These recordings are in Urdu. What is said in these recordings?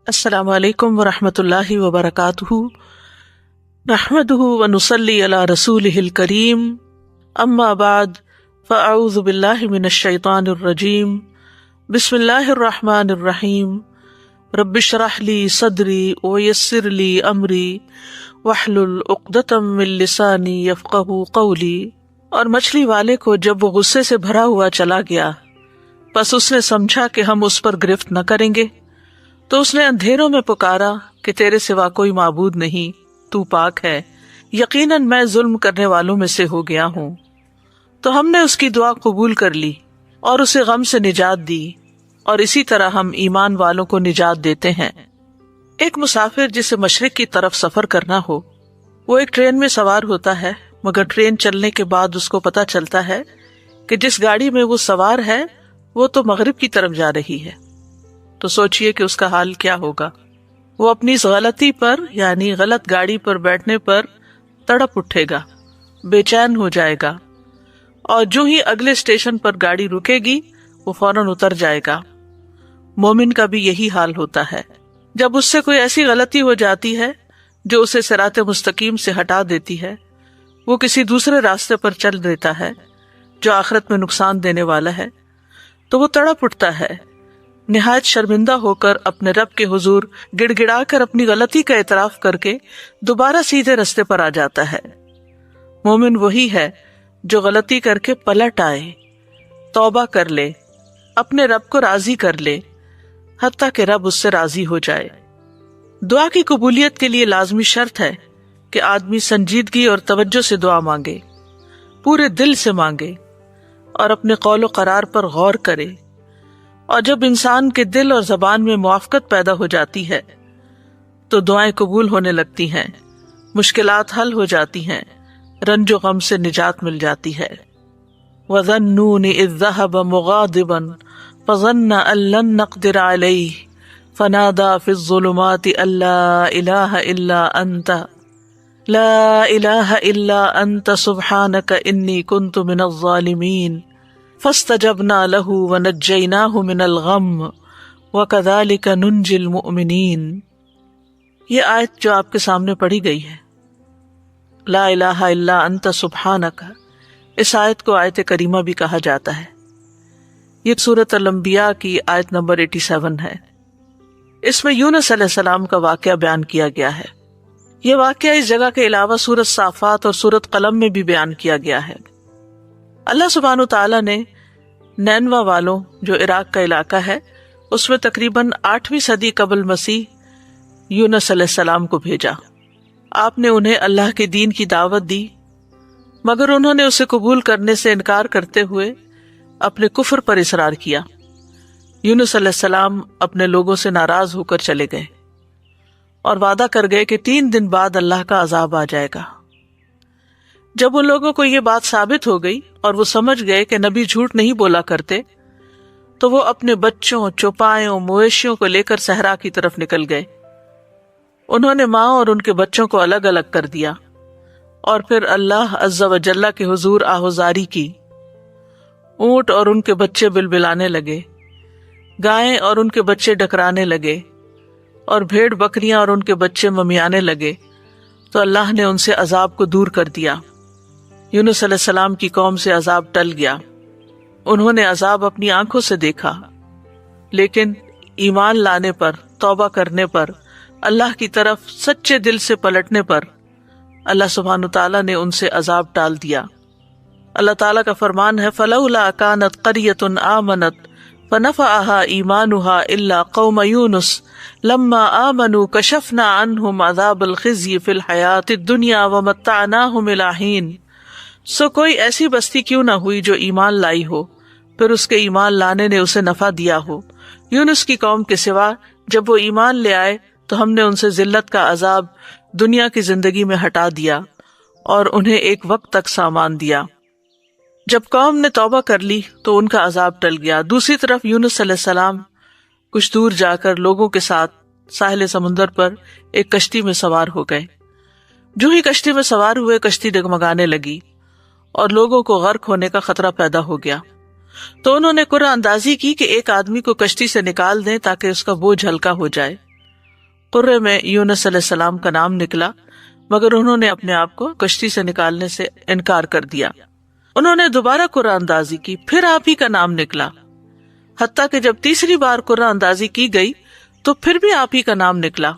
السلام علیکم ورحمۃ اللہ وبرکاتہ، نحمدہ ونصلی علی رسولہ الکریم، اما بعد فاعوذ باللہ من الشیطان الرجیم، بسم اللہ الرحمن الرحیم، رب اشرح لی صدری ویسر لی امری واحلل عقدۃ من لسانی یفقہوا قولی۔ اور مچھلی والے کو جب وہ غصے سے بھرا ہوا چلا گیا، پس اس نے سمجھا کہ ہم اس پر گرفت نہ کریں گے، تو اس نے اندھیروں میں پکارا کہ تیرے سوا کوئی معبود نہیں، تو پاک ہے، یقیناً میں ظلم کرنے والوں میں سے ہو گیا ہوں۔ تو ہم نے اس کی دعا قبول کر لی اور اسے غم سے نجات دی، اور اسی طرح ہم ایمان والوں کو نجات دیتے ہیں۔ ایک مسافر جسے مشرق کی طرف سفر کرنا ہو، وہ ایک ٹرین میں سوار ہوتا ہے، مگر ٹرین چلنے کے بعد اس کو پتہ چلتا ہے کہ جس گاڑی میں وہ سوار ہے وہ تو مغرب کی طرف جا رہی ہے۔ تو سوچئے کہ اس کا حال کیا ہوگا۔ وہ اپنی اس غلطی پر یعنی غلط گاڑی پر بیٹھنے پر تڑپ اٹھے گا، بے چین ہو جائے گا، اور جو ہی اگلے اسٹیشن پر گاڑی رکے گی وہ فوراً اتر جائے گا۔ مومن کا بھی یہی حال ہوتا ہے۔ جب اس سے کوئی ایسی غلطی ہو جاتی ہے جو اسے صراط مستقیم سے ہٹا دیتی ہے، وہ کسی دوسرے راستے پر چل دیتا ہے جو آخرت میں نقصان دینے والا ہے، تو وہ تڑپ اٹھتا ہے، نہایت شرمندہ ہو کر اپنے رب کے حضور گڑ گڑا کر اپنی غلطی کا اعتراف کر کے دوبارہ سیدھے رستے پر آ جاتا ہے۔ مومن وہی ہے جو غلطی کر کے پلٹ آئے، توبہ کر لے، اپنے رب کو راضی کر لے، حتیٰ کہ رب اس سے راضی ہو جائے۔ دعا کی قبولیت کے لیے لازمی شرط ہے کہ آدمی سنجیدگی اور توجہ سے دعا مانگے، پورے دل سے مانگے، اور اپنے قول و قرار پر غور کرے۔ اور جب انسان کے دل اور زبان میں موافقت پیدا ہو جاتی ہے تو دعائیں قبول ہونے لگتی ہیں، مشکلات حل ہو جاتی ہیں، رنج و غم سے نجات مل جاتی ہے۔ وَظَنُّونِ إِذْ ذَهَبَ مُغَاضِبًا فَظَنَّ أَن لَّن نَّقْدِرَ عَلَيْهِ فَنَادَىٰ فِي الظُّلُمَاتِ أَن لَّا إِلَٰهَ إِلَّا أَنتَ لَا إِلَٰهَ إِلَّا أَنتَ سُبْحَانَكَ إِنِّي كُنتُ مِنَ الظَّالِمِينَ فَاسْتَجَبْنَا لَهُ وَنَجَّيْنَاهُ مِنَ الْغَمِّ وَكَذَٰلِكَ نُنجِي الْمُؤْمِنِينَ۔ یہ آیت جو آپ کے سامنے پڑھی گئی ہے، لا الہ الا انت سبحانک، اس آیت کو آیت کریمہ بھی کہا جاتا ہے۔ یہ سورۃ الانبیاء کی آیت نمبر 87 ہے۔ اس میں یونس علیہ السلام کا واقعہ بیان کیا گیا ہے۔ یہ واقعہ اس جگہ کے علاوہ سورۃ صافات اور سورۃ قلم میں بھی بیان کیا گیا ہے۔ اللہ سبحانہ تعالیٰ نے نینوا والوں، جو عراق کا علاقہ ہے، اس میں تقریباً 8ویں صدی قبل مسیح یونس علیہ السلام کو بھیجا۔ آپ نے انہیں اللہ کے دین کی دعوت دی، مگر انہوں نے اسے قبول کرنے سے انکار کرتے ہوئے اپنے کفر پر اصرار کیا۔ یونس علیہ السلام اپنے لوگوں سے ناراض ہو کر چلے گئے اور وعدہ کر گئے کہ 3 دن بعد اللہ کا عذاب آ جائے گا۔ جب ان لوگوں کو یہ بات ثابت ہو گئی اور وہ سمجھ گئے کہ نبی جھوٹ نہیں بولا کرتے، تو وہ اپنے بچوں، چوپایوں، مویشیوں کو لے کر صحرا کی طرف نکل گئے۔ انہوں نے ماں اور ان کے بچوں کو الگ الگ کر دیا، اور پھر اللہ عز و جل کے حضور آہوزاری کی۔ اونٹ اور ان کے بچے بلبلانے لگے، گائیں اور ان کے بچے ڈکرانے لگے، اور بھیڑ بکریاں اور ان کے بچے ممیانے لگے، تو اللہ نے ان سے عذاب کو دور کر دیا۔ یونس علیہ السلام کی قوم سے عذاب ٹل گیا، انہوں نے عذاب اپنی آنکھوں سے دیکھا، لیکن ایمان لانے پر، توبہ کرنے پر، اللہ کی طرف سچے دل سے پلٹنے پر اللہ سبحانہ تعالیٰ نے ان سے عذاب ٹال دیا۔ اللہ تعالیٰ کا فرمان ہے، فَلَوْلَا كَانَتْ قَرْيَةٌ آمَنَتْ فَنَفَعَهَا إِيمَانُهَا إِلَّا قَوْمَ يُونُسَ لَمَّا آمَنُوا كَشَفْنَا عَنْهُمْ عَذَابَ الْخِزْيِ فِي الْحَيَاةِ الدُّنْيَا وَمَتَّعْنَاهُمْ إِلَىٰ حِينٍ۔ سو کوئی ایسی بستی کیوں نہ ہوئی جو ایمان لائی ہو، پھر اس کے ایمان لانے نے اسے نفع دیا ہو۔ یونس کی قوم کے سوا جب وہ ایمان لے آئے تو ہم نے ان سے ذلت کا عذاب دنیا کی زندگی میں ہٹا دیا اور انہیں ایک وقت تک سامان دیا۔ جب قوم نے توبہ کر لی تو ان کا عذاب ٹل گیا۔ دوسری طرف یونس علیہ السلام کچھ دور جا کر لوگوں کے ساتھ ساحل سمندر پر ایک کشتی میں سوار ہو گئے۔ جو ہی کشتی میں سوار ہوئے، کشتی ڈگمگانے لگی اور لوگوں کو غرق ہونے کا خطرہ پیدا ہو گیا۔ تو انہوں نے قرعہ اندازی کی کہ ایک آدمی کو کشتی سے نکال دیں تاکہ اس کا بوجھ ہلکا ہو جائے۔ قرے میں یونس علیہ السلام کا نام نکلا، مگر انہوں نے اپنے آپ کو کشتی سے نکالنے سے انکار کر دیا۔ انہوں نے دوبارہ قرہ اندازی کی، پھر آپ ہی کا نام نکلا، حتیٰ کہ جب تیسری بار قرہ اندازی کی گئی تو پھر بھی آپ ہی کا نام نکلا۔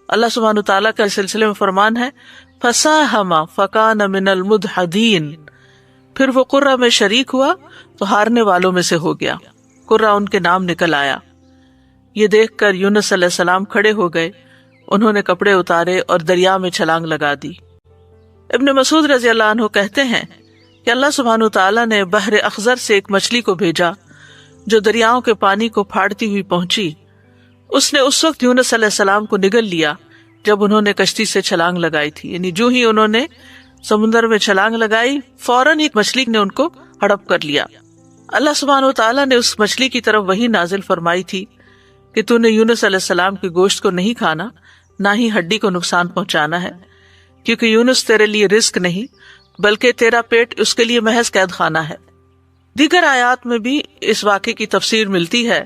اللہ سبحانہ تعالیٰ کا اس سلسلے میں فرمان ہے فَسَاهَمَ فَكَانَ مِنَ الْمُدْحَضِينَ، پھر وہ قرہ میں شریک ہوا تو ہارنے والوں میں سے ہو گیا، قرہ ان کے نام نکل آیا۔ یہ دیکھ کر یونس علیہ السلام کھڑے ہو گئے، انہوں نے کپڑے اتارے اور دریا میں چھلانگ لگا دی۔ ابن مسعود رضی اللہ عنہ کہتے ہیں کہ اللہ سبحانہ تعالیٰ نے بحر اخضر سے ایک مچھلی کو بھیجا جو دریاؤں کے پانی کو پھاڑتی ہوئی پہنچی۔ اس نے اس وقت یونس علیہ السلام کو نگل لیا جب انہوں نے کشتی سے چھلانگ لگائی تھی، یعنی جو ہی انہوں نے سمندر میں چھلانگ لگائی فوراً ایک مچھلی نے ان کو ہڑپ کر لیا۔ اللہ سبحانہ تعالیٰ نے اس مچھلی کی طرف وحی نازل فرمائی تھی کہ تو نے یونس علیہ السلام کے گوشت کو نہیں کھانا، نہ ہی ہڈی کو نقصان پہنچانا ہے، کیونکہ یونس تیرے لیے رزق نہیں بلکہ تیرا پیٹ اس کے لیے محض قید خانہ ہے۔ دیگر آیات میں بھی اس واقعے کی تفسیر ملتی ہے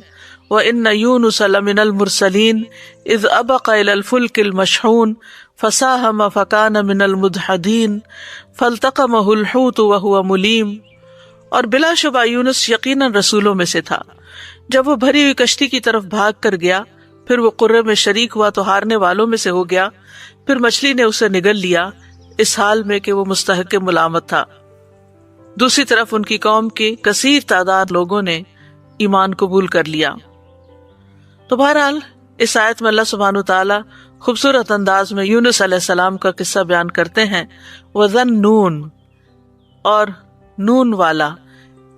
وَإِنَّ يُونُسَ لَمِنَ الْمُرْسَلِينَ إِذْ أَبَقَ إِلَى الْفُلْكِ الْمَشْحُونِ فَسَاهَمَ فَكَانَ مِنَ الْمُدْحَضِينَ فَالْتَقَمَهُ الْحُوتُ وَهُوَ مُلِيمٌ، اور بلا شبہ یونس یقیناً رسولوں میں سے تھا، جب وہ بھری ہوئی کشتی کی طرف بھاگ کر گیا پھر وہ قرے میں شریک ہوا تو ہارنے والوں میں سے ہو گیا، پھر مچھلی نے اسے نگل لیا اس حال میں کہ وہ مستحق ملامت تھا۔ دوسری طرف ان کی قوم کی کثیر تعداد لوگوں نے ایمان قبول کر لیا۔ تو بہرحال اس آیت میں اللہ سبحانہ تعالیٰ خوبصورت انداز میں یونس علیہ السلام کا قصہ بیان کرتے ہیں۔ وَذَنُّونَ، اور نون والا،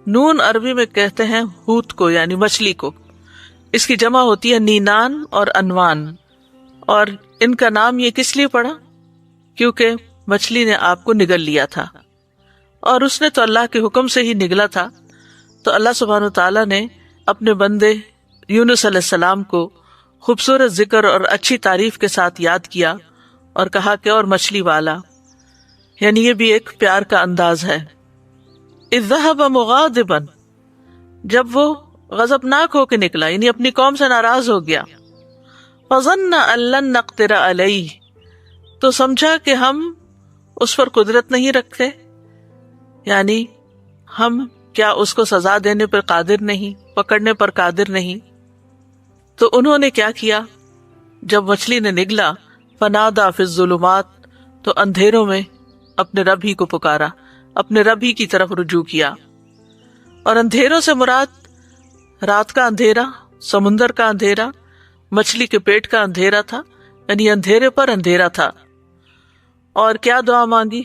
نون عربی میں کہتے ہیں ہوت کو، یعنی مچھلی کو، اس کی جمع ہوتی ہے نینان اور انوان، اور ان کا نام یہ کس لیے پڑا؟ کیونکہ مچھلی نے آپ کو نگل لیا تھا، اور اس نے تو اللہ کے حکم سے ہی نگلا تھا، تو اللہ سبحانہ تعالیٰ نے اپنے بندے یونس علیہ السلام کو خوبصورت ذکر اور اچھی تعریف کے ساتھ یاد کیا اور کہا کہ اور مچھلی والا، یعنی یہ بھی ایک پیار کا انداز ہے۔ اذ ذهب مغاضبا، جب وہ غضبناک ہو کے نکلا، یعنی اپنی قوم سے ناراض ہو گیا۔ فظن ان لن نقدر علیہ، تو سمجھا کہ ہم اس پر قدرت نہیں رکھتے، یعنی ہم کیا اس کو سزا دینے پر قادر نہیں، پکڑنے پر قادر نہیں۔ تو انہوں نے کیا کیا؟ جب مچھلی نے نگلا فنادا فی الظلمات، تو اندھیروں میں اپنے رب ہی کو پکارا، اپنے رب ہی کی طرف رجوع کیا۔ اور اندھیروں سے مراد رات کا اندھیرا، سمندر کا اندھیرا، مچھلی کے پیٹ کا اندھیرا تھا، یعنی اندھیرے پر اندھیرا تھا۔ اور کیا دعا مانگی؟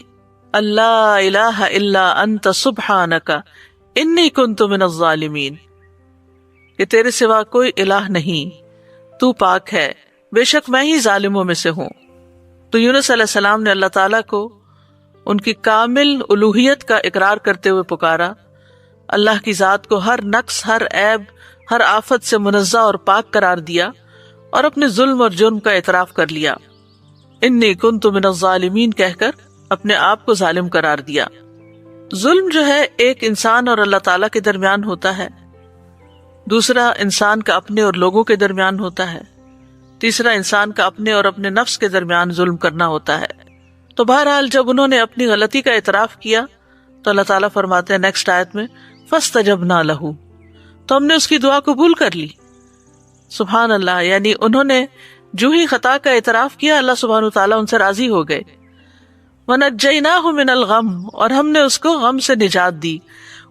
اللہ الہ الا انت سبحانک انی کنت من الظالمین، کہ تیرے سوا کوئی الہ نہیں، تو پاک ہے، بے شک میں ہی ظالموں میں سے ہوں۔ تو یونس علیہ السلام نے اللہ تعالیٰ کو ان کی کامل الوہیت کا اقرار کرتے ہوئے پکارا، اللہ کی ذات کو ہر نقص، ہر عیب، ہر آفت سے منزہ اور پاک قرار دیا، اور اپنے ظلم اور جرم کا اعتراف کر لیا۔ انی کنت من الظالمین کہہ کر اپنے آپ کو ظالم قرار دیا۔ ظلم جو ہے ایک انسان اور اللہ تعالیٰ کے درمیان ہوتا ہے، دوسرا انسان کا اپنے اور لوگوں کے درمیان ہوتا ہے، تیسرا انسان کا اپنے اور اپنے نفس کے درمیان ظلم کرنا ہوتا ہے۔ تو بہرحال جب انہوں نے اپنی غلطی کا اعتراف کیا تو اللہ تعالیٰ فرماتے ہیں نیکسٹ آیت میں فَاسْتَجَبْنَا لَهُ، تو ہم نے اس کی دعا قبول کر لی۔ سبحان اللہ، یعنی انہوں نے جو ہی خطا کا اعتراف کیا اللہ سبحانہ تعالیٰ ان سے راضی ہو گئے۔ وَنَجَّيْنَاهُ مِنَ الْغَمِّ، اور ہم نے اس کو غم سے نجات دی۔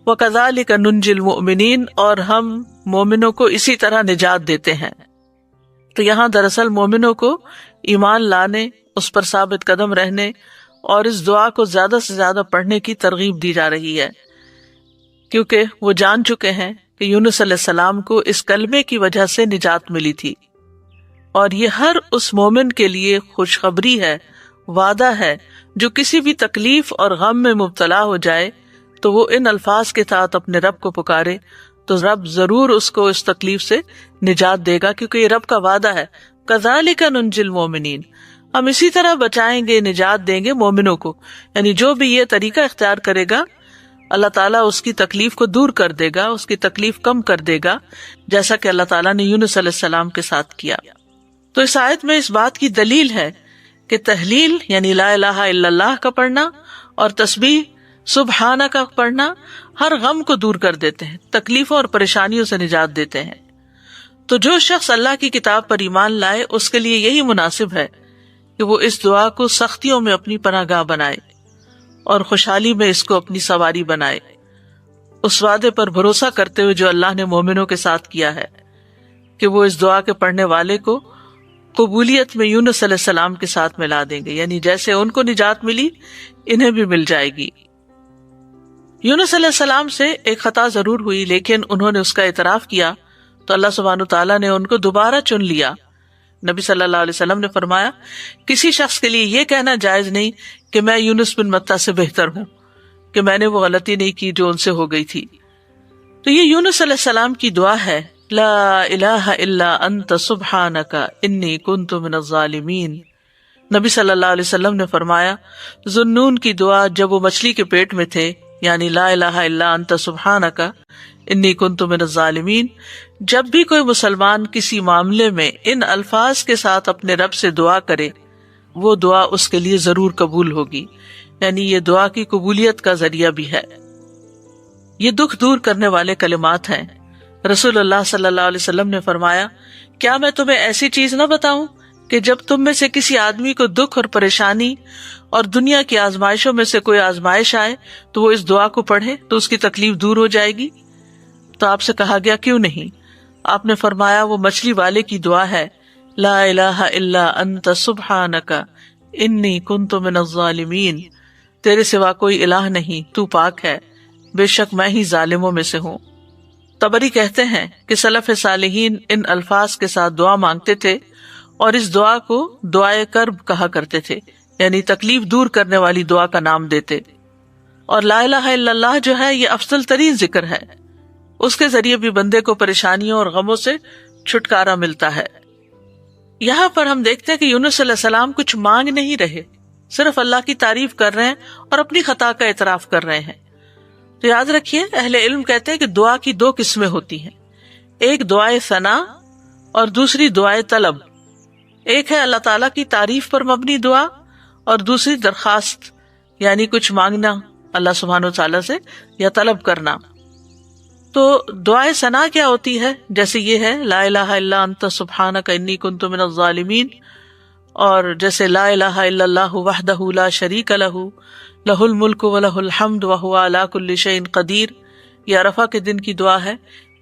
وَكَذَلِكَ نُنْجِي الْمُؤْمِنِينَ، اور ہم مومنوں کو اسی طرح نجات دیتے ہیں۔ تو یہاں دراصل مومنوں کو ایمان لانے، اس پر ثابت قدم رہنے اور اس دعا کو زیادہ سے زیادہ پڑھنے کی ترغیب دی جا رہی ہے، کیونکہ وہ جان چکے ہیں کہ یونس علیہ السلام کو اس کلمے کی وجہ سے نجات ملی تھی، اور یہ ہر اس مومن کے لیے خوشخبری ہے، وعدہ ہے جو کسی بھی تکلیف اور غم میں مبتلا ہو جائے تو وہ ان الفاظ کے ساتھ اپنے رب کو پکارے تو رب ضرور اس کو اس تکلیف سے نجات دے گا، کیونکہ یہ رب کا وعدہ ہے۔ کذالک ننجی المؤمنین، ہم اسی طرح بچائیں گے، نجات دیں گے مومنوں کو، یعنی جو بھی یہ طریقہ اختیار کرے گا اللہ تعالیٰ اس کی تکلیف کو دور کر دے گا، اس کی تکلیف کم کر دے گا، جیسا کہ اللہ تعالیٰ نے یونس علیہ السلام کے ساتھ کیا۔ تو اس آیت میں اس بات کی دلیل ہے کہ تحلیل یعنی لا الہ الا اللہ کا پڑھنا اور تسبیح سبحانہ کا پڑھنا ہر غم کو دور کر دیتے ہیں، تکلیفوں اور پریشانیوں سے نجات دیتے ہیں۔ تو جو شخص اللہ کی کتاب پر ایمان لائے اس کے لیے یہی مناسب ہے کہ وہ اس دعا کو سختیوں میں اپنی پناہ گاہ بنائے اور خوشحالی میں اس کو اپنی سواری بنائے، اس وعدے پر بھروسہ کرتے ہوئے جو اللہ نے مومنوں کے ساتھ کیا ہے کہ وہ اس دعا کے پڑھنے والے کو قبولیت میں یونس علیہ السلام کے ساتھ ملا دیں گے، یعنی جیسے ان کو نجات ملی انہیں بھی مل جائے گی۔ یونس علیہ السلام سے ایک خطا ضرور ہوئی، لیکن انہوں نے اس کا اعتراف کیا تو اللہ سبحانہ تعالیٰ نے ان کو دوبارہ چن لیا۔ نبی صلی اللہ علیہ وسلم نے فرمایا کسی شخص کے لیے یہ کہنا جائز نہیں کہ میں یونس بن متیٰ سے بہتر ہوں، کہ میں نے وہ غلطی نہیں کی جو ان سے ہو گئی تھی۔ تو یہ یونس علیہ السلام کی دعا ہے، لا الہ الا انت سبحانک انی کنت من الظالمین۔ نبی صلی اللہ علیہ وسلم نے فرمایا ذوالنون کی دعا جب وہ مچھلی کے پیٹ میں تھے، یعنی لا الہ الا انت سبحانک انی کنت من الظالمین، جب بھی کوئی مسلمان کسی معاملے میں ان الفاظ کے ساتھ اپنے رب سے دعا کرے وہ دعا اس کے لیے ضرور قبول ہوگی، یعنی یہ دعا کی قبولیت کا ذریعہ بھی ہے۔ یہ دکھ دور کرنے والے کلمات ہیں۔ رسول اللہ صلی اللہ علیہ وسلم نے فرمایا کیا میں تمہیں ایسی چیز نہ بتاؤں کہ جب تم میں سے کسی آدمی کو دکھ اور پریشانی اور دنیا کی آزمائشوں میں سے کوئی آزمائش آئے تو وہ اس دعا کو پڑھے تو اس کی تکلیف دور ہو جائے گی؟ تو آپ سے کہا گیا کیوں نہیں؟ آپ نے فرمایا وہ مچھلی والے کی دعا ہے، لا الہ الا انت سبحانک انی کنت من الظالمین، تیرے سوا کوئی الہ نہیں، تو پاک ہے، بے شک میں ہی ظالموں میں سے ہوں۔ طبری کہتے ہیں کہ سلف صالحین ان الفاظ کے ساتھ دعا مانگتے تھے اور اس دعا کو دعائے کرب کہا کرتے تھے، یعنی تکلیف دور کرنے والی دعا کا نام دیتے۔ اور لا الہ الا اللہ جو ہے یہ افضل ترین ذکر ہے، اس کے ذریعے بھی بندے کو پریشانیوں اور غموں سے چھٹکارا ملتا ہے۔ یہاں پر ہم دیکھتے ہیں کہ یونس علیہ السلام کچھ مانگ نہیں رہے، صرف اللہ کی تعریف کر رہے ہیں اور اپنی خطا کا اعتراف کر رہے ہیں۔ تو یاد رکھیے اہل علم کہتے ہیں کہ دعا کی دو قسمیں ہوتی ہیں، ایک دعائے ثنا اور دوسری دعائے طلب۔ ایک ہے اللہ تعالیٰ کی تعریف پر مبنی دعا اور دوسری درخواست، یعنی کچھ مانگنا اللہ سبحانہ و تعالیٰ سے یا طلب کرنا۔ تو دعائے ثنا کیا ہوتی ہے؟ جیسے یہ ہے لا الہ الا انت سبحانک انی کنت من الظالمین، اور جیسے لا الہ الا اللہ وحدہ لا شریک لہ لہ الملک ولہ الحمد وہو علی کل شیء قدیر، یہ عرفہ کے دن کی دعا ہے۔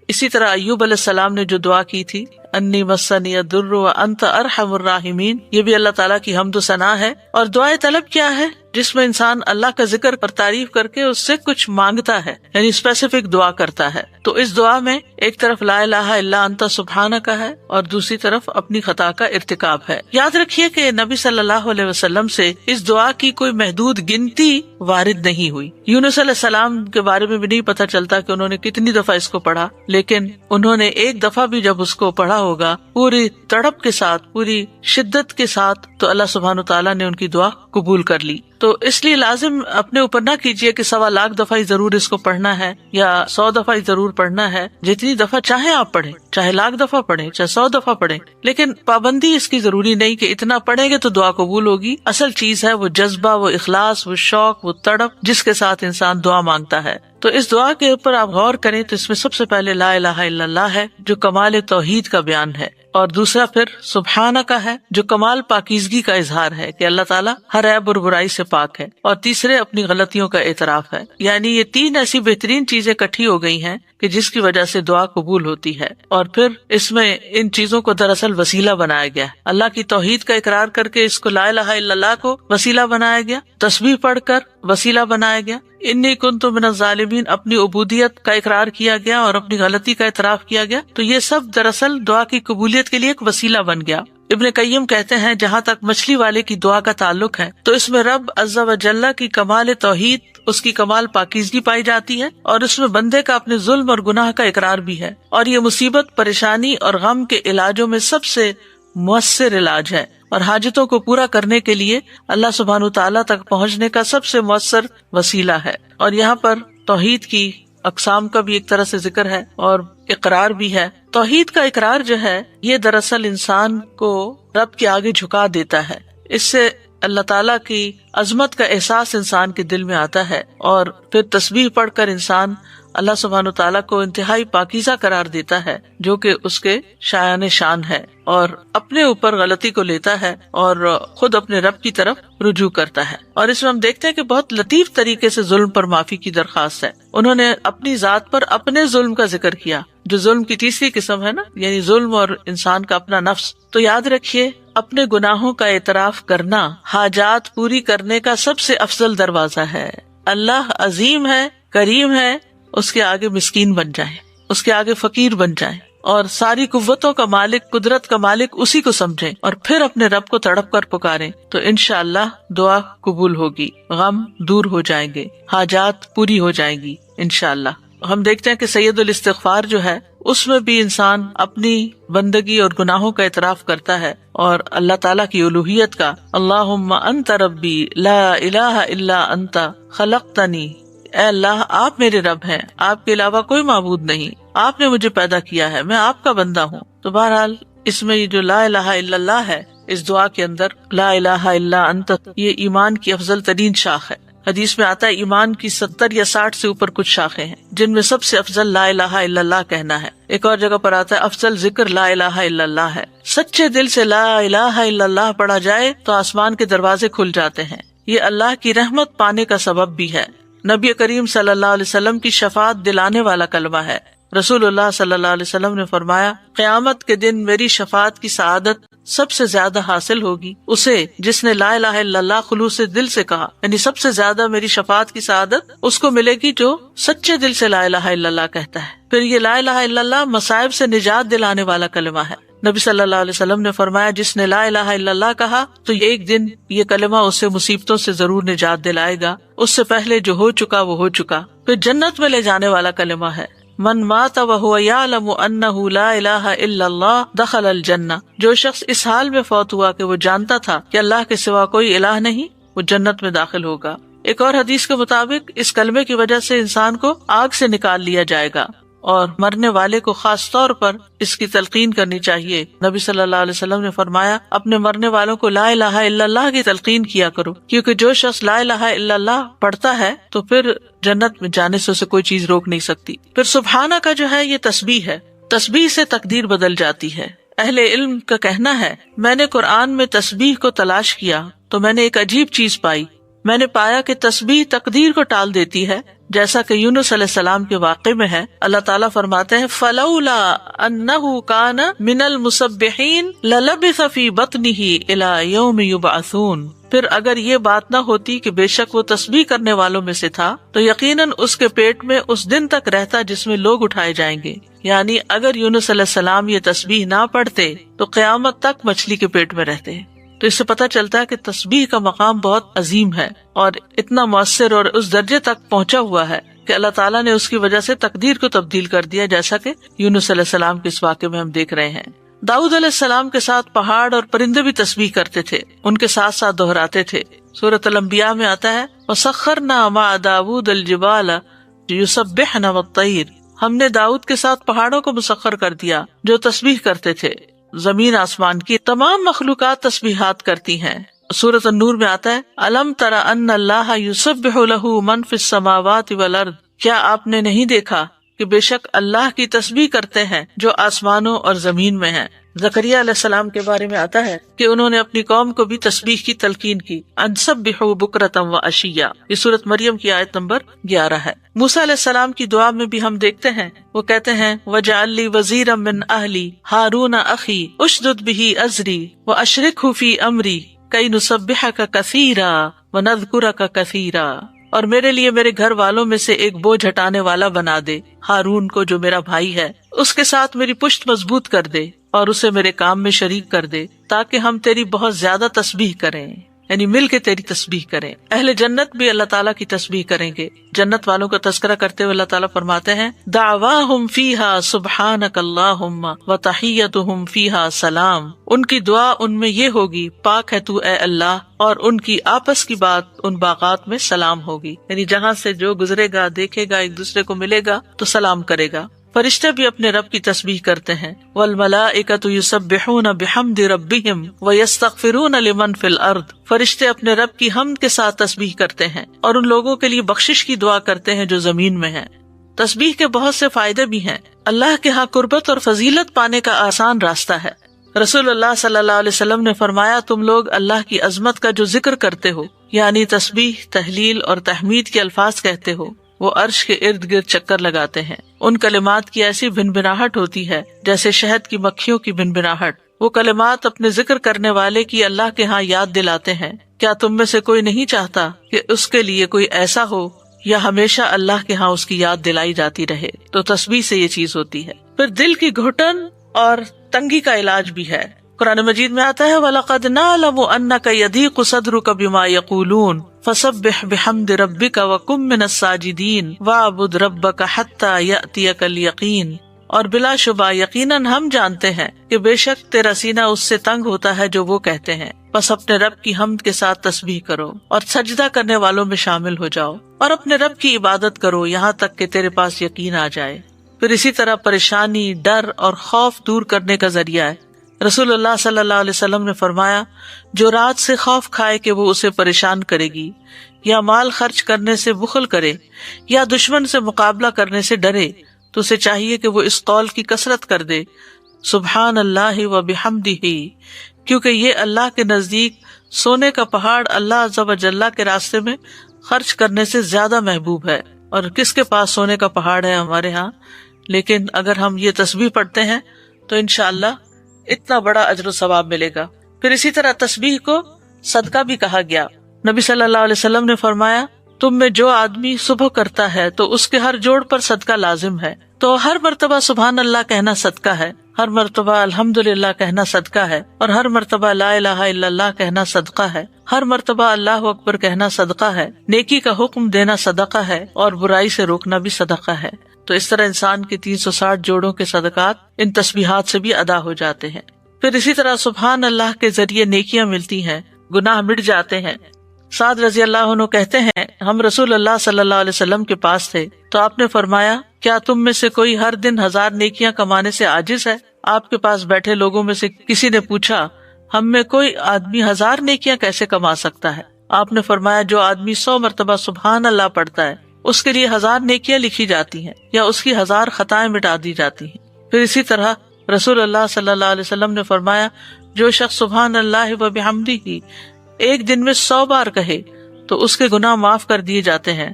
اسی طرح ایوب علیہ السلام نے جو دعا کی تھی انی مسنی الضر وانت ارحم الراحمین، یہ بھی اللہ تعالیٰ کی حمد و ثنا ہے۔ اور دعائے طلب کیا ہے؟ جس میں انسان اللہ کا ذکر اور تعریف کر کے اس سے کچھ مانگتا ہے، یعنی اسپیسیفک دعا کرتا ہے۔ تو اس دعا میں ایک طرف لا الہ الا انت سبحانک ہے اور دوسری طرف اپنی خطا کا ارتکاب ہے۔ یاد رکھیے کہ نبی صلی اللہ علیہ وسلم سے اس دعا کی کوئی محدود گنتی وارد نہیں ہوئی۔ یونس علیہ السلام کے بارے میں بھی نہیں پتہ چلتا کہ انہوں نے کتنی دفعہ اس کو پڑھا، لیکن انہوں نے ایک دفعہ بھی جب اس کو پڑھا ہوگا پوری تڑپ کے ساتھ، پوری شدت کے ساتھ، تو اللہ سبحانہ تعالیٰ نے ان کی دعا قبول کر لی۔ تو اس لیے لازم اپنے اوپر نہ کیجئے کہ 1.25 لاکھ دفعہ ہی ضرور اس کو پڑھنا ہے یا 100 دفعہ ہی ضرور پڑھنا ہے۔ جتنی دفعہ چاہے آپ پڑھیں، چاہے 1,00,000 دفعہ پڑھیں، چاہے 100 دفعہ پڑھیں، لیکن پابندی اس کی ضروری نہیں کہ اتنا پڑھیں گے تو دعا قبول ہوگی۔ اصل چیز ہے وہ جذبہ، وہ اخلاص، وہ شوق، وہ تڑپ جس کے ساتھ انسان دعا مانگتا ہے۔ تو اس دعا کے اوپر آپ غور کریں تو اس میں سب سے پہلے لا الہ الا اللہ ہے جو کمال توحید کا بیان ہے، اور دوسرا پھر سبحانہ کا ہے جو کمال پاکیزگی کا اظہار ہے کہ اللہ تعالیٰ ہر عیب اور برائی سے پاک ہے، اور تیسرے اپنی غلطیوں کا اعتراف ہے۔ یعنی یہ 3 ایسی بہترین چیزیں اکٹھی ہو گئی ہیں کہ جس کی وجہ سے دعا قبول ہوتی ہے۔ اور پھر اس میں ان چیزوں کو دراصل وسیلہ بنایا گیا ہے، اللہ کی توحید کا اقرار کر کے اس کو لا الہ الا اللہ کو وسیلہ بنایا گیا، تسبیح پڑھ کر وسیلہ بنایا گیا، انی کنت من الظالمین اپنی عبودیت کا اقرار کیا گیا اور اپنی غلطی کا اعتراف کیا گیا۔ تو یہ سب دراصل دعا کی قبولیت کے لیے ایک وسیلہ بن گیا۔ ابن قیم کہتے ہیں جہاں تک مچھلی والے کی دعا کا تعلق ہے تو اس میں رب عز و جل کی کمال توحید، اس کی کمال پاکیزگی پائی جاتی ہے، اور اس میں بندے کا اپنے ظلم اور گناہ کا اقرار بھی ہے، اور یہ مصیبت، پریشانی اور غم کے علاجوں میں سب سے مؤثر علاج ہے، اور حاجتوں کو پورا کرنے کے لیے اللہ سبحانہ تعالیٰ تک پہنچنے کا سب سے مؤثر وسیلہ ہے۔ اور یہاں پر توحید کی اقسام کا بھی ایک طرح سے ذکر ہے اور اقرار بھی ہے۔ توحید کا اقرار جو ہے یہ دراصل انسان کو رب کے آگے جھکا دیتا ہے، اس سے اللہ تعالیٰ کی عظمت کا احساس انسان کے دل میں آتا ہے، اور پھر تسبیح پڑھ کر انسان اللہ سبحانہ تعالیٰ کو انتہائی پاکیزہ قرار دیتا ہے جو کہ اس کے شایان شان ہے، اور اپنے اوپر غلطی کو لیتا ہے اور خود اپنے رب کی طرف رجوع کرتا ہے۔ اور اس میں ہم دیکھتے ہیں کہ بہت لطیف طریقے سے ظلم پر معافی کی درخواست ہے۔ انہوں نے اپنی ذات پر اپنے ظلم کا ذکر کیا، جو ظلم کی تیسری قسم ہے نا، یعنی ظلم اور انسان کا اپنا نفس۔ تو یاد رکھیے، اپنے گناہوں کا اعتراف کرنا حاجات پوری کرنے کا سب سے افضل دروازہ ہے۔ اللہ عظیم ہے، کریم ہے، اس کے آگے مسکین بن جائیں، اس کے آگے فقیر بن جائیں، اور ساری قوتوں کا مالک، قدرت کا مالک اسی کو سمجھیں، اور پھر اپنے رب کو تڑپ کر پکاریں، تو انشاءاللہ دعا قبول ہوگی، غم دور ہو جائیں گے، حاجات پوری ہو جائیں گی انشاءاللہ۔ ہم دیکھتے ہیں کہ سید الاستغفار جو ہے اس میں بھی انسان اپنی بندگی اور گناہوں کا اعتراف کرتا ہے اور اللہ تعالیٰ کی الوہیت کا، اللہم انت ربی لا الہ الا انت خلقتنی، اے اللہ آپ میرے رب ہیں، آپ کے علاوہ کوئی معبود نہیں، آپ نے مجھے پیدا کیا ہے، میں آپ کا بندہ ہوں۔ تو بہرحال اس میں یہ جو لا الہ الا اللہ ہے، اس دعا کے اندر لا الہ الا انت، یہ ایمان کی افضل ترین شاخ ہے۔ حدیث میں آتا ہے ایمان کی 70 یا 60 سے اوپر کچھ شاخیں ہیں، جن میں سب سے افضل لا الہ الا اللہ کہنا ہے۔ ایک اور جگہ پر آتا ہے افضل ذکر لا الہ الا اللہ ہے۔ سچے دل سے لا الہ الا اللہ پڑھا جائے تو آسمان کے دروازے کھل جاتے ہیں، یہ اللہ کی رحمت پانے کا سبب بھی ہے۔ نبی کریم صلی اللہ علیہ وسلم کی شفاعت دلانے والا کلمہ ہے۔ رسول اللہ صلی اللہ علیہ وسلم نے فرمایا، قیامت کے دن میری شفاعت کی سعادت سب سے زیادہ حاصل ہوگی اسے جس نے لا الہ الا اللہ خلوص دل سے کہا، یعنی سب سے زیادہ میری شفاعت کی سعادت اس کو ملے گی جو سچے دل سے لا الہ الا اللہ کہتا ہے۔ پھر یہ لا الہ الا اللہ مصائب سے نجات دلانے والا کلمہ ہے۔ نبی صلی اللہ علیہ وسلم نے فرمایا، جس نے لا الہ الا اللہ کہا تو ایک دن یہ کلمہ اسے مصیبتوں سے ضرور نجات دلائے گا، اس سے پہلے جو ہو چکا وہ ہو چکا۔ پھر جنت میں لے جانے والا کلمہ ہے، من مات وهو يعلم انه لا الہ الا اللہ دخل الجنہ، جو شخص اس حال میں فوت ہوا کہ وہ جانتا تھا کہ اللہ کے سوا کوئی الہ نہیں، وہ جنت میں داخل ہوگا۔ ایک اور حدیث کے مطابق اس کلمے کی وجہ سے انسان کو آگ سے نکال لیا جائے گا، اور مرنے والے کو خاص طور پر اس کی تلقین کرنی چاہیے۔ نبی صلی اللہ علیہ وسلم نے فرمایا، اپنے مرنے والوں کو لا الہ الا اللہ کی تلقین کیا کرو، کیونکہ جو شخص لا الہ الا اللہ پڑھتا ہے تو پھر جنت میں جانے سے اسے کوئی چیز روک نہیں سکتی۔ پھر سبحانہ کا جو ہے یہ تسبیح ہے، تسبیح سے تقدیر بدل جاتی ہے۔ اہل علم کا کہنا ہے، میں نے قرآن میں تسبیح کو تلاش کیا تو میں نے ایک عجیب چیز پائی، میں نے پایا کہ تسبیح تقدیر کو ٹال دیتی ہے، جیسا کہ یونس علیہ السلام کے واقعے میں ہے۔ اللہ تعالیٰ فرماتے ہیں، فلولا انہ کان من المسبحین للبث فی بطنہ الی یوم یبعثون، پھر اگر یہ بات نہ ہوتی کہ بے شک وہ تسبیح کرنے والوں میں سے تھا تو یقیناً اس کے پیٹ میں اس دن تک رہتا جس میں لوگ اٹھائے جائیں گے۔ یعنی اگر یونس علیہ السلام یہ تسبیح نہ پڑھتے تو قیامت تک مچھلی کے پیٹ میں رہتے۔ تو اس سے پتہ چلتا ہے کہ تسبیح کا مقام بہت عظیم ہے اور اتنا مؤثر اور اس درجے تک پہنچا ہوا ہے کہ اللہ تعالیٰ نے اس کی وجہ سے تقدیر کو تبدیل کر دیا، جیسا کہ یونس علیہ السلام کے اس واقعے میں ہم دیکھ رہے ہیں۔ داؤد علیہ السلام کے ساتھ پہاڑ اور پرندے بھی تسبیح کرتے تھے، ان کے ساتھ ساتھ دہراتے تھے۔ سورۃ الانبیاء میں آتا ہے، وَسَخَّرْنَا مَعَ دَاوُودَ الْجِبَالَ يُسَبِّحْنَ وَالطَّيْرَ، ہم نے داؤد کے ساتھ پہاڑوں کو مسخر کر دیا جو تسبیح کرتے تھے۔ زمین آسمان کی تمام مخلوقات تسبیحات کرتی ہیں۔ سورۃ النور میں آتا ہے، الم تر ان اللہ یسبح لہ من فی السماوات والارض، کیا آپ نے نہیں دیکھا کہ بے شک اللہ کی تسبیح کرتے ہیں جو آسمانوں اور زمین میں ہیں۔ زکریا علیہ السلام کے بارے میں آتا ہے کہ انہوں نے اپنی قوم کو بھی تسبیح کی تلقین کی، ان سبحوا بکرۃ وعشیا، یہ سورۃ مریم کی آیت نمبر 11 ہے۔ موسیٰ علیہ السلام کی دعا میں بھی ہم دیکھتے ہیں، وہ کہتے ہیں، وَاجْعَل لِّي وَزِيرًا مِّنْ أَهْلِي هَارُونَ أَخِي أُشْدُدْ بِهِ أَزْرِي وَأَشْرِكْهُ فِي أَمْرِي كَيْ نُسَبِّحَكَ كَثِيرًا وَنَذْكُرَكَ كَثِيرًا، اور میرے لیے میرے گھر والوں میں سے ایک بوجھ ہٹانے والا بنا دے، ہارون کو جو میرا بھائی ہے، اس کے ساتھ میری پشت مضبوط کر دے اور اسے میرے کام میں شریک کر دے، تاکہ ہم تیری بہت زیادہ تسبیح کریں۔ یعنی مل کے تیری تسبیح کریں. اہل جنت بھی اللہ تعالیٰ کی تسبیح کریں گے. جنت والوں کا تذکرہ کرتے ہوئے اللہ تعالیٰ فرماتے ہیں دعواہم فیہا سبحانک اللہم وتحیتہم فیہا سلام. ان کی دعا ان میں یہ ہوگی پاک ہے تو اے اللہ، اور ان کی آپس کی بات ان باغات میں سلام ہوگی. یعنی جہاں سے جو گزرے گا دیکھے گا ایک دوسرے کو ملے گا تو سلام کرے گا. فرشتے بھی اپنے رب کی تسبیح کرتے ہیں. والملائکۃ یسبحون بحمد ربہم ویستغفرون لمن فی الارض. فرشتے اپنے رب کی حمد کے ساتھ تسبیح کرتے ہیں اور ان لوگوں کے لیے بخشش کی دعا کرتے ہیں جو زمین میں ہیں. تسبیح کے بہت سے فائدے بھی ہیں. اللہ کے ہاں قربت اور فضیلت پانے کا آسان راستہ ہے. رسول اللہ صلی اللہ علیہ وسلم نے فرمایا تم لوگ اللہ کی عظمت کا جو ذکر کرتے ہو، یعنی تسبیح، تحلیل اور تحمید کے الفاظ کہتے ہو، وہ عرش کے ارد گرد چکر لگاتے ہیں. ان کلمات کی ایسی بھنبھناہٹ ہوتی ہے جیسے شہد کی مکھیوں کی بھنبھناہٹ. وہ کلمات اپنے ذکر کرنے والے کی اللہ کے ہاں یاد دلاتے ہیں. کیا تم میں سے کوئی نہیں چاہتا کہ اس کے لیے کوئی ایسا ہو یا ہمیشہ اللہ کے ہاں اس کی یاد دلائی جاتی رہے؟ تو تسبیح سے یہ چیز ہوتی ہے. پھر دل کی گھٹن اور تنگی کا علاج بھی ہے. قرآن مجید میں آتا ہے وَلَقَدْ نَعْلَمُ أَنَّكَ يَضِيقُ صَدْرُكَ بِمَا يَقُولُونَ فَسَبِّحْ بِحَمْدِ رَبِّكَ وَكُن مِّنَ السَّاجِدِينَ وَاعْبُدْ رَبَّكَ حَتَّى يَأْتِيَكَ الْيَقِينُ. اور بلا شبہ یقیناً ہم جانتے ہیں کہ بے شک تیرا سینہ اس سے تنگ ہوتا ہے جو وہ کہتے ہیں. بس اپنے رب کی حمد کے ساتھ تسبیح کرو اور سجدہ کرنے والوں میں شامل ہو جاؤ اور اپنے رب کی عبادت کرو یہاں تک کہ تیرے پاس یقین آ جائے. پھر اسی طرح پریشانی، ڈر اور خوف دور کرنے کا ذریعہ ہے. رسول اللہ صلی اللہ علیہ وسلم نے فرمایا جو رات سے خوف کھائے کہ وہ اسے پریشان کرے گی، یا مال خرچ کرنے سے بخل کرے، یا دشمن سے مقابلہ کرنے سے ڈرے، تو اسے چاہیے کہ وہ اس قول کی کثرت کر دے سبحان اللہ و بحمدہ، کیونکہ یہ اللہ کے نزدیک سونے کا پہاڑ اللہ عز و جل کے راستے میں خرچ کرنے سے زیادہ محبوب ہے. اور کس کے پاس سونے کا پہاڑ ہے ہمارے ہاں؟ لیکن اگر ہم یہ تسبیح پڑھتے ہیں تو انشاءاللہ اتنا بڑا اجر و ثواب ملے گا. پھر اسی طرح تسبیح کو صدقہ بھی کہا گیا. نبی صلی اللہ علیہ وسلم نے فرمایا تم میں جو آدمی صبح کرتا ہے تو اس کے ہر جوڑ پر صدقہ لازم ہے. تو ہر مرتبہ سبحان اللہ کہنا صدقہ ہے، ہر مرتبہ الحمدللہ کہنا صدقہ ہے، اور ہر مرتبہ لا الہ الا اللہ کہنا صدقہ ہے، ہر مرتبہ اللہ اکبر کہنا صدقہ ہے. نیکی کا حکم دینا صدقہ ہے اور برائی سے روکنا بھی صدقہ ہے. تو اس طرح انسان کے 360 جوڑوں کے صدقات ان تسبیحات سے بھی ادا ہو جاتے ہیں. پھر اسی طرح سبحان اللہ کے ذریعے نیکیاں ملتی ہیں، گناہ مٹ جاتے ہیں. سعد رضی اللہ عنہ کہتے ہیں ہم رسول اللہ صلی اللہ علیہ وسلم کے پاس تھے تو آپ نے فرمایا کیا تم میں سے کوئی ہر دن 1000 نیکیاں کمانے سے عاجز ہے؟ آپ کے پاس بیٹھے لوگوں میں سے کسی نے پوچھا ہم میں کوئی آدمی 1000 نیکیاں کیسے کما سکتا ہے؟ آپ نے فرمایا جو آدمی 100 مرتبہ سبحان اللہ پڑھتا ہے اس کے لیے 1000 نیکیاں لکھی جاتی ہیں یا اس کی 1000 خطائیں مٹا دی جاتی ہیں. پھر اسی طرح رسول اللہ صلی اللہ علیہ وسلم نے فرمایا جو شخص سبحان اللہ و بحمدہ ایک دن میں 100 بار کہے تو اس کے گناہ معاف کر دیے جاتے ہیں،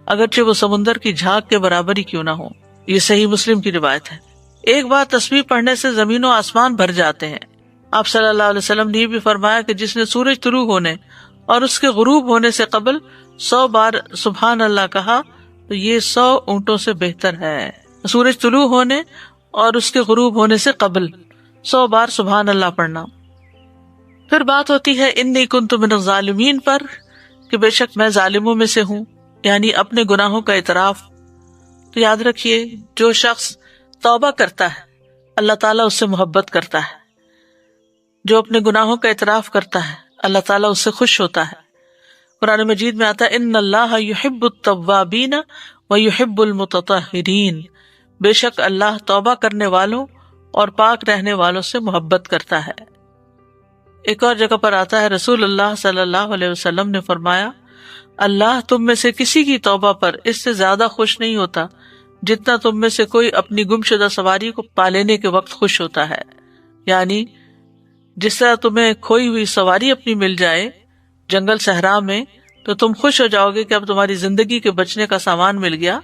اگرچہ وہ سمندر کی جھاگ کے برابر ہی کیوں نہ ہو. یہ صحیح مسلم کی روایت ہے. ایک بار تسبیح پڑھنے سے زمین و آسمان بھر جاتے ہیں. آپ صلی اللہ علیہ وسلم نے یہ بھی فرمایا کہ جس نے سورج طلوع ہونے اور اس کے غروب ہونے سے قبل 100 بار سبحان اللہ کہا تو یہ 100 اونٹوں سے بہتر ہے. سورج طلوع ہونے اور اس کے غروب ہونے سے قبل 100 بار سبحان اللہ پڑھنا. پھر بات ہوتی ہے انی کنت من الظالمین پر، کہ بے شک میں ظالموں میں سے ہوں، یعنی اپنے گناہوں کا اعتراف. تو یاد رکھیے جو شخص توبہ کرتا ہے اللہ تعالیٰ اس سے محبت کرتا ہے، جو اپنے گناہوں کا اعتراف کرتا ہے اللہ تعالیٰ اس سے خوش ہوتا ہے. قرآن مجید میں آتا ہے ان اللہ یحب التوابین ویحب المتطہرین، بے شک اللہ توبہ کرنے والوں اور پاک رہنے والوں سے محبت کرتا ہے. ایک اور جگہ پر آتا ہے رسول اللہ صلی اللہ علیہ وسلم نے فرمایا اللہ تم میں سے کسی کی توبہ پر اس سے زیادہ خوش نہیں ہوتا جتنا تم میں سے کوئی اپنی گمشدہ سواری کو پا لینے کے وقت خوش ہوتا ہے. یعنی جس طرح تمہیں کھوئی ہوئی سواری اپنی مل جائے جنگل صحرا میں تو تم خوش ہو جاؤ گے کہ اب تمہاری زندگی کے بچنے کا سامان مل گیا،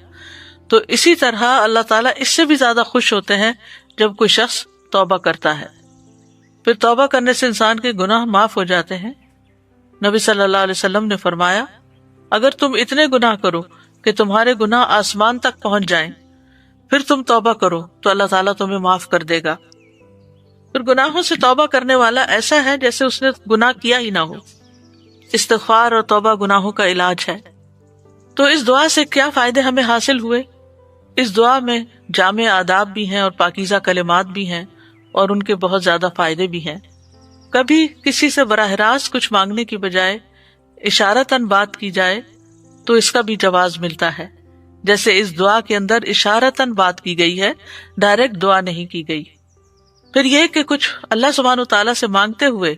تو اسی طرح اللہ تعالیٰ اس سے بھی زیادہ خوش ہوتے ہیں جب کوئی شخص توبہ کرتا ہے. پھر توبہ کرنے سے انسان کے گناہ معاف ہو جاتے ہیں. نبی صلی اللہ علیہ وسلم نے فرمایا اگر تم اتنے گناہ کرو کہ تمہارے گناہ آسمان تک پہنچ جائیں پھر تم توبہ کرو تو اللہ تعالیٰ تمہیں معاف کر دے گا. پھر گناہوں سے توبہ کرنے والا ایسا ہے جیسے اس نے گناہ کیا ہی نہ ہو. استغفار اور توبہ گناہوں کا علاج ہے۔ تو اس دعا سے کیا فائدے ہمیں حاصل ہوئے؟ اس دعا میں جامع آداب بھی ہیں اور پاکیزہ کلمات بھی ہیں اور ان کے بہت زیادہ فائدے بھی ہیں۔ کبھی کسی سے براہ راست کچھ مانگنے کی بجائے اشارتاً بات کی جائے تو اس کا بھی جواز ملتا ہے، جیسے اس دعا کے اندر اشارتاً بات کی گئی ہے، ڈائریکٹ دعا نہیں کی گئی۔ پھر یہ کہ کچھ اللہ سبحانہ وتعالیٰ سے مانگتے ہوئے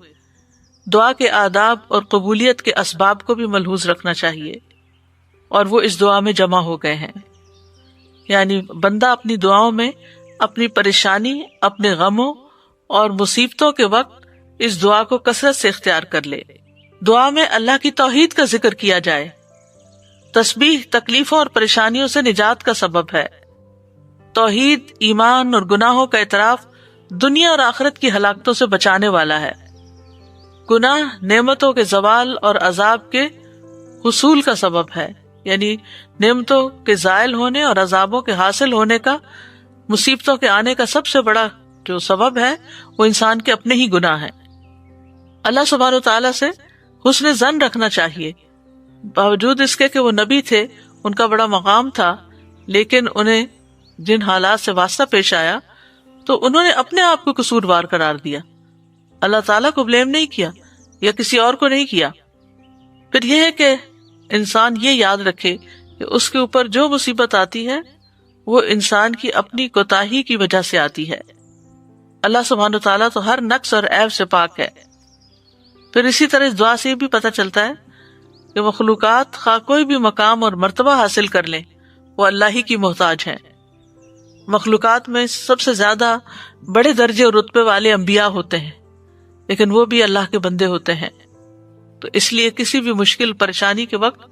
دعا کے آداب اور قبولیت کے اسباب کو بھی ملحوظ رکھنا چاہیے، اور وہ اس دعا میں جمع ہو گئے ہیں۔ یعنی بندہ اپنی دعاؤں میں اپنی پریشانی، اپنے غموں اور مصیبتوں کے وقت اس دعا کو کثرت سے اختیار کر لے۔ دعا میں اللہ کی توحید کا ذکر کیا جائے۔ تسبیح تکلیفوں اور پریشانیوں سے نجات کا سبب ہے۔ توحید، ایمان اور گناہوں کا اعتراف دنیا اور آخرت کی ہلاکتوں سے بچانے والا ہے۔ گناہ نعمتوں کے زوال اور عذاب کے حصول کا سبب ہے، یعنی نعمتوں کے زائل ہونے اور عذابوں کے حاصل ہونے کا، مصیبتوں کے آنے کا سب سے بڑا جو سبب ہے وہ انسان کے اپنے ہی گناہ ہیں۔ اللہ سبحانہ وتعالیٰ سے حسن ظن رکھنا چاہیے۔ باوجود اس کے کہ وہ نبی تھے، ان کا بڑا مقام تھا، لیکن انہیں جن حالات سے واسطہ پیش آیا تو انہوں نے اپنے آپ کو قصوروار قرار دیا، اللہ تعالیٰ کو بلیم نہیں کیا یا کسی اور کو نہیں کیا۔ پھر یہ ہے کہ انسان یہ یاد رکھے کہ اس کے اوپر جو مصیبت آتی ہے وہ انسان کی اپنی کوتاہی کی وجہ سے آتی ہے۔ اللہ سبحانہ وتعالیٰ تو ہر نقص اور عیب سے پاک ہے۔ پھر اسی طرح اس دعا سے یہ بھی پتہ چلتا ہے کہ مخلوقات خواہ کوئی بھی مقام اور مرتبہ حاصل کر لیں، وہ اللہ ہی کی محتاج ہیں۔ مخلوقات میں سب سے زیادہ بڑے درجے اور رتبے والے انبیاء ہوتے ہیں، لیکن وہ بھی اللہ کے بندے ہوتے ہیں۔ تو اس لیے کسی بھی مشکل پریشانی کے وقت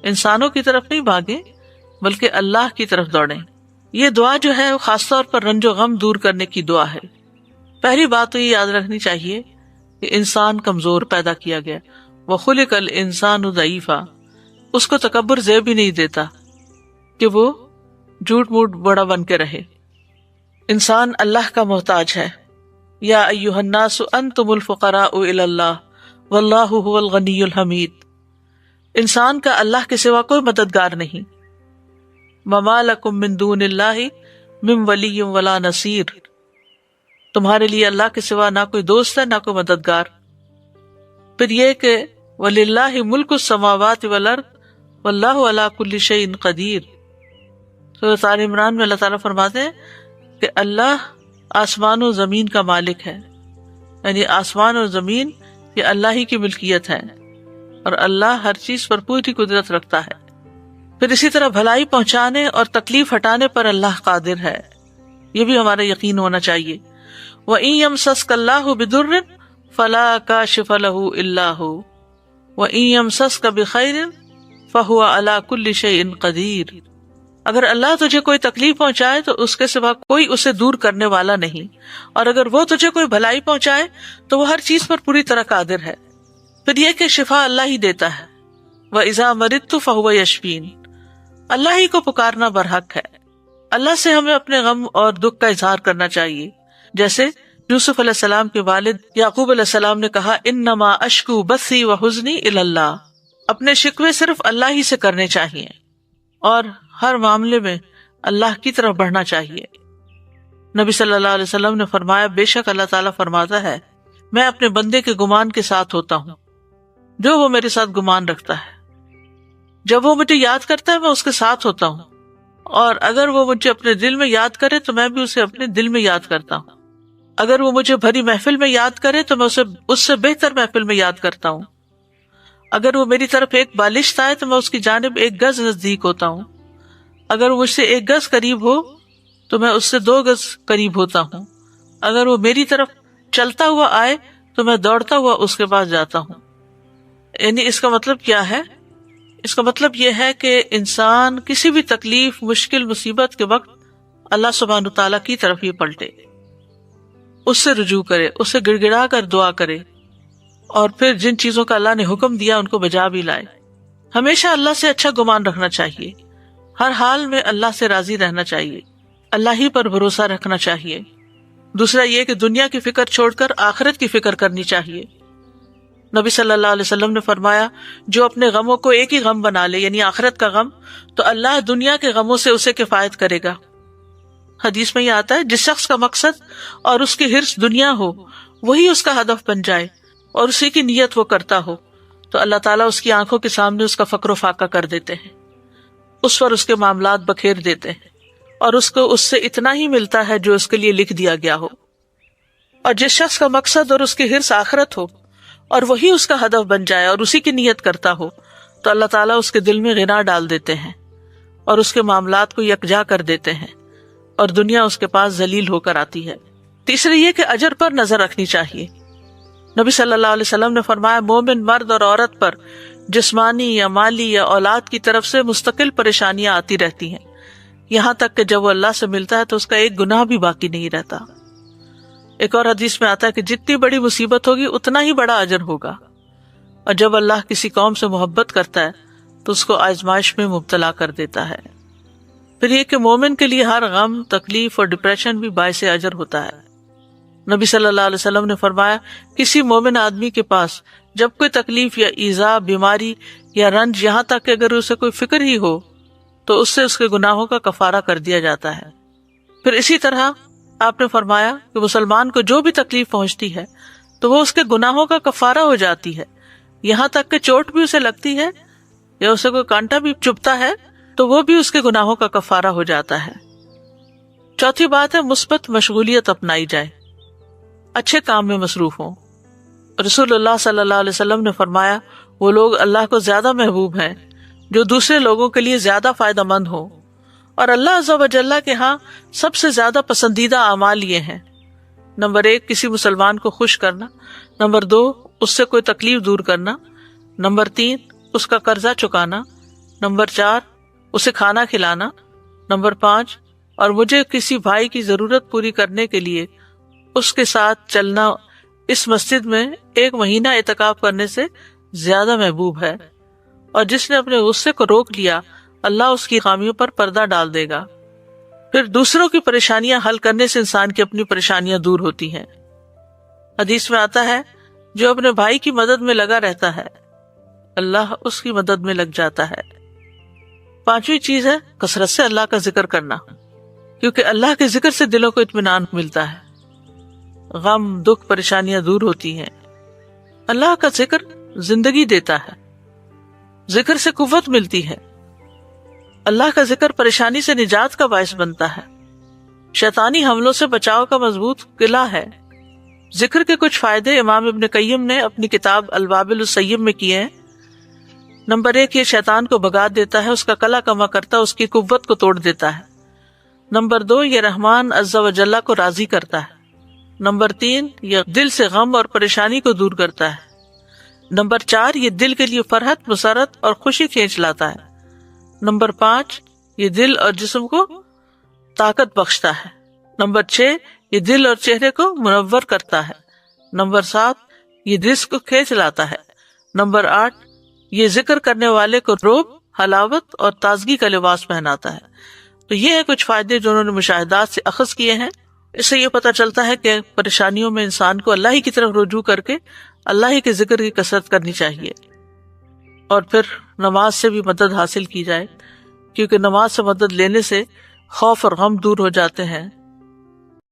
انسانوں کی طرف نہیں بھاگیں بلکہ اللہ کی طرف دوڑیں۔ یہ دعا جو ہے وہ خاص طور پر رنج و غم دور کرنے کی دعا ہے۔ پہلی بات تو یہ یاد رکھنی چاہیے کہ انسان کمزور پیدا کیا گیا، وَخُلِقَ الْإِنسَانُ ضَعِيفًا، اس کو تکبر زیب ہی نہیں دیتا کہ وہ جھوٹ موٹ بڑا بن کے رہے۔ انسان اللہ کا محتاج ہے۔ یا ایھا الناس انتم الفقراء الی اللہ واللہ هو الغنی الحمید۔ انسان کا اللہ کے سوا کوئی مددگار نہیں۔ وما لکم من دون اللہ من ولی ولا نصیر، تمہارے لیے اللہ کے سوا نہ کوئی دوست ہے نہ کوئی مددگار۔ پھر یہ کہ وَلِلَّهِ مُلْكُ السَّمَاوَاتِ وَالْأَرْضِ وَاللَّهُ عَلَى كُلِّ شَيْءٍ قَدِيرٌ۔ سورۃ آل عمران میں اللہ تعالیٰ فرماتے ہیں کہ اللہ آسمان و زمین کا مالک ہے، یعنی آسمان اور زمین یہ اللہ ہی کی ملکیت ہے، اور اللہ ہر چیز پر پوری قدرت رکھتا ہے۔ پھر اسی طرح بھلائی پہنچانے اور تکلیف ہٹانے پر اللہ قادر ہے، یہ بھی ہمارا یقین ہونا چاہیے۔ وَإِن يَمْسَسْكَ اللَّهُ بِضُرٍّ فَلَا كَاشِفَ لَهُ إِلَّا هُوَ وَإِن يَمْسَسْكَ بِخَيْرٍ فَهُوَ عَلَى كُلِّ شَيْءٍ قَدِيرٌ۔ اگر اللہ تجھے کوئی تکلیف پہنچائے تو اس کے سوا کوئی اسے دور کرنے والا نہیں، اور اگر وہ تجھے کوئی بھلائی پہنچائے تو وہ ہر چیز پر پوری طرح قادر ہے۔ پھر یہ کہ شفا اللہ ہی دیتا ہے۔ وَإِذَا مَرِضْتُ فَهُوَ يَشْفِينِ، اللہ ہی کو پکارنا برحق ہے۔ اللہ سے ہمیں اپنے غم اور دکھ کا اظہار کرنا چاہیے، جیسے یوسف علیہ السلام کے والد یعقوب علیہ السلام نے کہا انما اشکو بثی وحزنی الی اللہ، اپنے شکوے صرف اللہ ہی سے کرنے چاہیے اور ہر معاملے میں اللہ کی طرف بڑھنا چاہیے۔ نبی صلی اللہ علیہ وسلم نے فرمایا بے شک اللہ تعالیٰ فرماتا ہے میں اپنے بندے کے گمان کے ساتھ ہوتا ہوں جو وہ میرے ساتھ گمان رکھتا ہے۔ جب وہ مجھے یاد کرتا ہے میں اس کے ساتھ ہوتا ہوں، اور اگر وہ مجھے اپنے دل میں یاد کرے تو میں بھی اسے اپنے دل میں یاد کرتا ہوں۔ اگر وہ مجھے بھری محفل میں یاد کرے تو میں اسے اس سے بہتر محفل میں یاد کرتا ہوں۔ اگر وہ میری طرف ایک بالشت آئے تو میں اس کی جانب ایک گز نزدیک ہوتا ہوں۔ اگر وہ مجھ سے ایک گز قریب ہو تو میں اس سے 2 گز قریب ہوتا ہوں۔ اگر وہ میری طرف چلتا ہوا آئے تو میں دوڑتا ہوا اس کے پاس جاتا ہوں۔ یعنی اس کا مطلب کیا ہے؟ اس کا مطلب یہ ہے کہ انسان کسی بھی تکلیف، مشکل، مصیبت کے وقت اللہ سبحانہ تعالیٰ کی طرف ہی پلٹے، اس سے رجوع کرے، اسے گڑ گڑا کر دعا کرے، اور پھر جن چیزوں کا اللہ نے حکم دیا ان کو بجا بھی لائے۔ ہمیشہ اللہ سے اچھا گمان رکھنا چاہیے، ہر حال میں اللہ سے راضی رہنا چاہیے، اللہ ہی پر بھروسہ رکھنا چاہیے۔ دوسرا یہ کہ دنیا کی فکر چھوڑ کر آخرت کی فکر کرنی چاہیے۔ نبی صلی اللہ علیہ وسلم نے فرمایا جو اپنے غموں کو ایک ہی غم بنا لے یعنی آخرت کا غم تو اللہ دنیا کے غموں سے اسے کفایت کرے گا۔ حدیث میں یہ آتا ہے جس شخص کا مقصد اور اس کی حرص دنیا ہو وہی اس کا ہدف بن جائے اور اسی کی نیت وہ کرتا ہو تو اللہ تعالیٰ اس کی آنکھوں کے سامنے اس کا فقر و فاقہ کر دیتے ہیں، اس پر اس کے معاملات بکھیر دیتے ہیں اور اس کو اس سے اتنا ہی ملتا ہے جو اس کے لیے لکھ دیا گیا ہو۔ اور جس شخص کا مقصد اور اس کی حرص آخرت ہو اور وہی اس کا ہدف بن جائے اور اسی کی نیت کرتا ہو تو اللہ تعالیٰ اس کے دل میں غنا ڈال دیتے ہیں اور اس کے معاملات کو یکجا کر دیتے ہیں اور دنیا اس کے پاس ذلیل ہو کر آتی ہے۔ تیسرے یہ کہ اجر پر نظر رکھنی چاہیے۔ نبی صلی اللہ علیہ وسلم نے فرمایا مومن مرد اور عورت پر جسمانی یا مالی یا اولاد کی طرف سے مستقل پریشانیاں آتی رہتی ہیں یہاں تک کہ جب وہ اللہ سے ملتا ہے تو اس کا ایک گناہ بھی باقی نہیں رہتا۔ ایک اور حدیث میں آتا ہے کہ جتنی بڑی مصیبت ہوگی اتنا ہی بڑا اجر ہوگا، اور جب اللہ کسی قوم سے محبت کرتا ہے تو اس کو آزمائش میں مبتلا کر دیتا ہے۔ پھر یہ کہ مومن کے لیے ہر غم، تکلیف اور ڈپریشن بھی باعث اجر ہوتا ہے۔ نبی صلی اللہ علیہ وسلم نے فرمایا کسی مومن آدمی کے پاس جب کوئی تکلیف یا ایذا، بیماری یا رنج، یہاں تک کہ اگر اسے کوئی فکر ہی ہو تو اس سے اس کے گناہوں کا کفارہ کر دیا جاتا ہے۔ پھر اسی طرح آپ نے فرمایا کہ مسلمان کو جو بھی تکلیف پہنچتی ہے تو وہ اس کے گناہوں کا کفارہ ہو جاتی ہے، یہاں تک کہ چوٹ بھی اسے لگتی ہے یا اسے کوئی کانٹا بھی چبھتا ہے تو وہ بھی اس کے گناہوں کا کفارہ ہو جاتا ہے۔ چوتھی بات ہے مثبت مشغولیت اپنائی جائے، اچھے کام میں مصروف ہوں۔ رسول اللہ صلی اللہ علیہ وسلم نے فرمایا وہ لوگ اللہ کو زیادہ محبوب ہیں جو دوسرے لوگوں کے لیے زیادہ فائدہ مند ہوں، اور اللہ عز و جل کے ہاں سب سے زیادہ پسندیدہ اعمال یہ ہیں: نمبر 1 کسی مسلمان کو خوش کرنا، نمبر 2 اس سے کوئی تکلیف دور کرنا، نمبر 3 اس کا قرضہ چکانا، نمبر 4 اسے کھانا کھلانا، نمبر 5 اور مجھے کسی بھائی کی ضرورت پوری کرنے کے لیے اس کے ساتھ چلنا اس مسجد میں 1 مہینہ اعتکاف کرنے سے زیادہ محبوب ہے، اور جس نے اپنے غصے کو روک لیا اللہ اس کی خامیوں پر پردہ ڈال دے گا۔ پھر دوسروں کی پریشانیاں حل کرنے سے انسان کی اپنی پریشانیاں دور ہوتی ہیں۔ حدیث میں آتا ہے جو اپنے بھائی کی مدد میں لگا رہتا ہے اللہ اس کی مدد میں لگ جاتا ہے۔ 5ویں چیز ہے کثرت سے اللہ کا ذکر کرنا، کیونکہ اللہ کے ذکر سے دلوں کو اطمینان ملتا ہے، غم، دکھ، پریشانیاں دور ہوتی ہیں۔ اللہ کا ذکر زندگی دیتا ہے، ذکر سے قوت ملتی ہے۔ اللہ کا ذکر پریشانی سے نجات کا باعث بنتا ہے، شیطانی حملوں سے بچاؤ کا مضبوط قلعہ ہے۔ ذکر کے کچھ فائدے امام ابن قیم نے اپنی کتاب الوابل الصیب میں کیے ہیں۔ نمبر 1 یہ شیطان کو بھگا دیتا ہے، اس کا قلع کما کرتا ہے، اس کی قوت کو توڑ دیتا ہے۔ نمبر 2 یہ رحمان عز و جل کو راضی کرتا ہے۔ نمبر 3 یہ دل سے غم اور پریشانی کو دور کرتا ہے۔ نمبر 4 یہ دل کے لیے فرحت، مسرت اور خوشی کھینچ لاتا ہے۔ نمبر 5 یہ دل اور جسم کو طاقت بخشتا ہے۔ نمبر 6 یہ دل اور چہرے کو منور کرتا ہے۔ نمبر 7 یہ رزق کو کھینچ لاتا ہے۔ نمبر 8 یہ ذکر کرنے والے کو روب، حلاوت اور تازگی کا لباس پہناتا ہے۔ تو یہ ہے کچھ فائدے جو انہوں نے مشاہدات سے اخذ کیے ہیں۔ اس سے یہ پتہ چلتا ہے کہ پریشانیوں میں انسان کو اللہ ہی کی طرف رجوع کر کے اللہ ہی کے ذکر کی کثرت کرنی چاہیے، اور پھر نماز سے بھی مدد حاصل کی جائے، کیونکہ نماز سے مدد لینے سے خوف اور غم دور ہو جاتے ہیں